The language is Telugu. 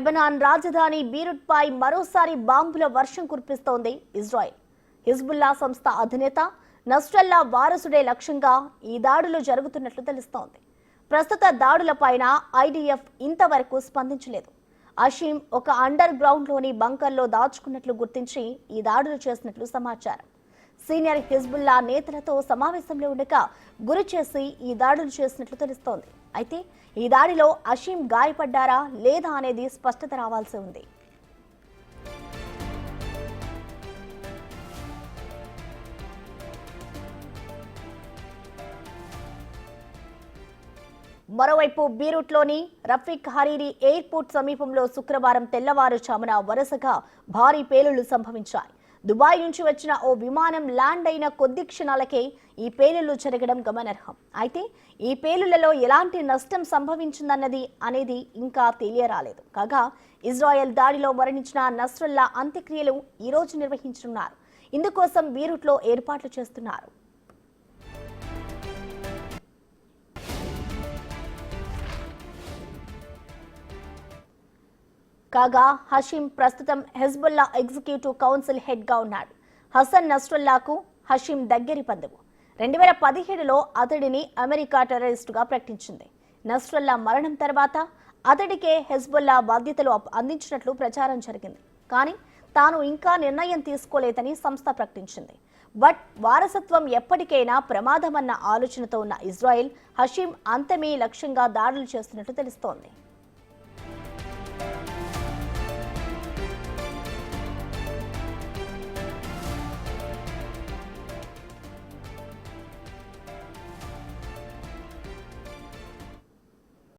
లెబనాన్ రాజధాని బీరుట్పై మరోసారి బాంబుల వర్షం కురిపిస్తోంది ఇజ్రాయెల్. హిజ్బుల్లా సంస్థ అధినేత నస్రల్లా వారసుడే లక్ష్యంగా ఈ దాడులు జరుగుతున్నట్లు తెలుస్తోంది. ప్రస్తుత దాడులపైన ఐడిఎఫ్ ఇంతవరకు స్పందించలేదు. అషీం ఒక అండర్ గ్రౌండ్లోని బంకర్లో దాచుకున్నట్లు గుర్తించి ఈ దాడులు చేసినట్లు సమాచారం. సీనియర్ హిజ్బుల్లా నేతలతో సమావేశంలో ఉండగా గురి చేసి ఈ దాడులు చేసినట్లు తెలుస్తోంది. అయితే ఈ దాడిలో అషీం గాయపడ్డారా లేదా అనేది స్పష్టత రావాల్సి ఉంది. మరోవైపు బీరూట్లోని రఫీక్ హరీరీ ఎయిర్పోర్ట్ సమీపంలో శుక్రవారం తెల్లవారుజామున వరుసగా భారీ పేలుళ్లు సంభవించాయి. దుబాయ్ నుంచి వచ్చిన ఓ విమానం ల్యాండ్ అయిన కొద్ది క్షణాలకే ఈ పేలుళ్లు జరగడం గమనార్హం. అయితే ఈ పేలుళ్లలో ఎలాంటి నష్టం సంభవించిందన్నది అనేది ఇంకా తెలియరాలేదు. కాగా ఇజ్రాయెల్ దాడిలో మరణించిన నస్రల్లా అంత్యక్రియలు ఈ రోజు నిర్వహించనున్నారు. ఇందుకోసం బీరూట్లో ఏర్పాట్లు చేస్తున్నారు. కాగా హషీం ప్రస్తుతం హెజ్బుల్లా ఎగ్జిక్యూటివ్ కౌన్సిల్ హెడ్ గా ఉన్నాడు. హసన్ నస్రల్లాకు హషీం దగ్గరి బంధువు. 2017లో అతడిని అమెరికా టెర్రరిస్టుగా ప్రకటించింది. నస్రల్లా మరణం తర్వాత అతడికే హెజ్బుల్లా బాధ్యతలు అందించినట్లు ప్రచారం జరిగింది. కానీ తాను ఇంకా నిర్ణయం తీసుకోలేదని సంస్థ ప్రకటించింది. బట్ వారసత్వం ఎప్పటికైనా ప్రమాదమన్న ఆలోచనతో ఉన్న ఇజ్రాయెల్ హషీం అంతమే లక్ష్యంగా దాడులు చేస్తున్నట్లు తెలుస్తోంది.